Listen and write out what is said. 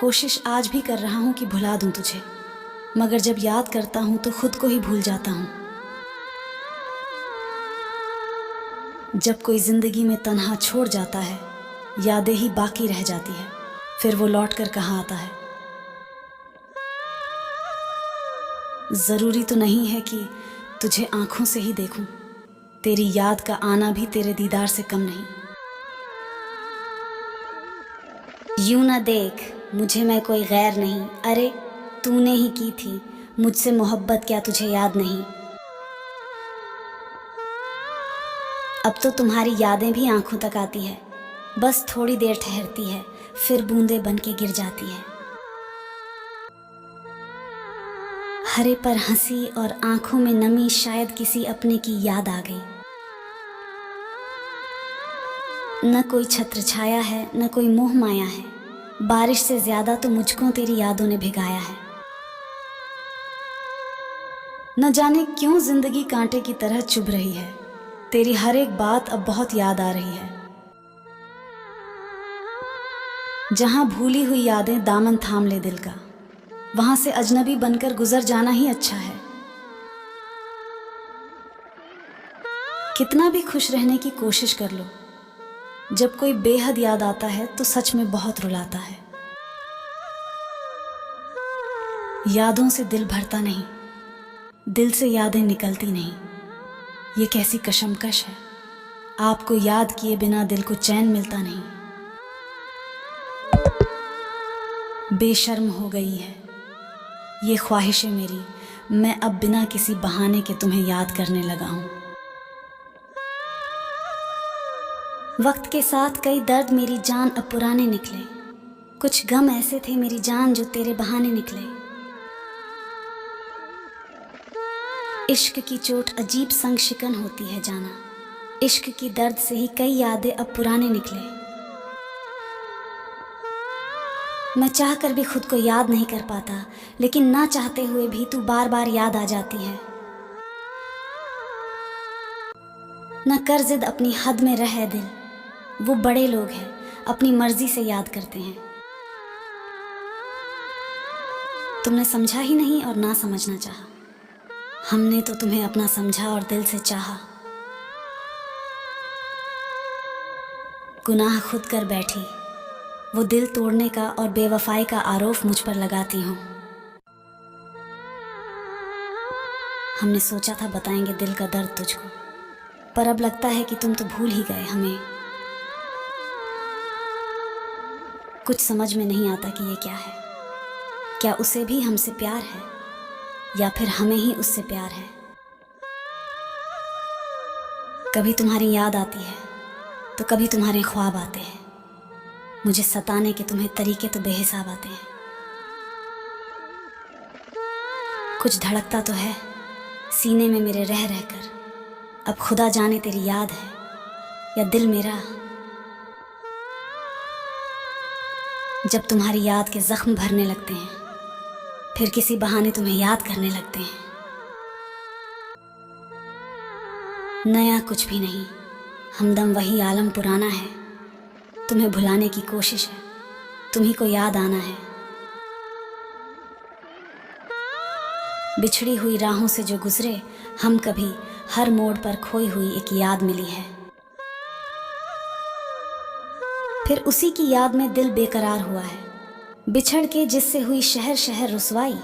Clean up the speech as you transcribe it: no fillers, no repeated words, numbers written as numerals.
कोशिश आज भी कर रहा हूँ कि भुला दूँ तुझे, मगर जब याद करता हूँ तो खुद को ही भूल जाता हूँ। जब कोई जिंदगी में तन्हा छोड़ जाता है, यादें ही बाकी रह जाती है, फिर वो लौट कर कहाँ आता है। ज़रूरी तो नहीं है कि तुझे आंखों से ही देखूं, तेरी याद का आना भी तेरे दीदार से कम नहीं। यूं ना देख मुझे, मैं कोई गैर नहीं, अरे तूने ही की थी मुझसे मोहब्बत, क्या तुझे याद नहीं। अब तो तुम्हारी यादें भी आंखों तक आती है, बस थोड़ी देर ठहरती है, फिर बूंदें बन के गिर जाती है। हरे पर हंसी और आंखों में नमी, शायद किसी अपने की याद आ गई। न कोई छत्र छाया है, न कोई मोह माया है, बारिश से ज्यादा तो मुझको तेरी यादों ने भिगाया है। न जाने क्यों जिंदगी कांटे की तरह चुभ रही है, तेरी हर एक बात अब बहुत याद आ रही है। जहां भूली हुई यादें दामन थाम ले दिल का, वहां से अजनबी बनकर गुजर जाना ही अच्छा है। कितना भी खुश रहने की कोशिश कर लो, जब कोई बेहद याद आता है तो सच में बहुत रुलाता है। यादों से दिल भरता नहीं, दिल से यादें निकलती नहीं, ये कैसी कशमकश है। आपको याद किए बिना दिल को चैन मिलता नहीं। बेशर्म हो गई है ये ख्वाहिशें मेरी, मैं अब बिना किसी बहाने के तुम्हें याद करने लगा हूं। वक्त के साथ कई दर्द मेरी जान अब पुराने निकले, कुछ गम ऐसे थे मेरी जान जो तेरे बहाने निकले। इश्क की चोट अजीब संग शिकन होती है जाना, इश्क की दर्द से ही कई यादें अब पुराने निकले। मैं चाह कर भी खुद को याद नहीं कर पाता, लेकिन ना चाहते हुए भी तू बार बार याद आ जाती है। न कर जिद अपनी हद में रहे दिल, वो बड़े लोग हैं अपनी मर्जी से याद करते हैं। तुमने समझा ही नहीं और ना समझना चाहा, हमने तो तुम्हें अपना समझा और दिल से चाहा। गुनाह खुद कर बैठी, वो दिल तोड़ने का और बेवफाई का आरोप मुझ पर लगाती हूँ। हमने सोचा था बताएंगे दिल का दर्द तुझको, पर अब लगता है कि तुम तो भूल ही गए हमें। कुछ समझ में नहीं आता कि ये क्या है, क्या उसे भी हमसे प्यार है या फिर हमें ही उससे प्यार है। कभी तुम्हारी याद आती है तो कभी तुम्हारे ख्वाब आते हैं, मुझे सताने के तुम्हें तरीके तो बेहिसाब आते हैं। कुछ धड़कता तो है सीने में मेरे रह रहकर, अब खुदा जाने तेरी याद है या दिल मेरा। जब तुम्हारी याद के जख्म भरने लगते हैं, फिर किसी बहाने तुम्हें याद करने लगते हैं। नया कुछ भी नहीं, हमदम वही आलम पुराना है। तुम्हें भुलाने की कोशिश है, तुम्ही को याद आना है। बिछड़ी हुई राहों से जो गुजरे हम कभी, हर मोड़ पर खोई हुई एक याद मिली है। फिर उसी की याद में दिल बेकरार हुआ है, बिछड़ के जिससे हुई शहर शहर रुसवाई।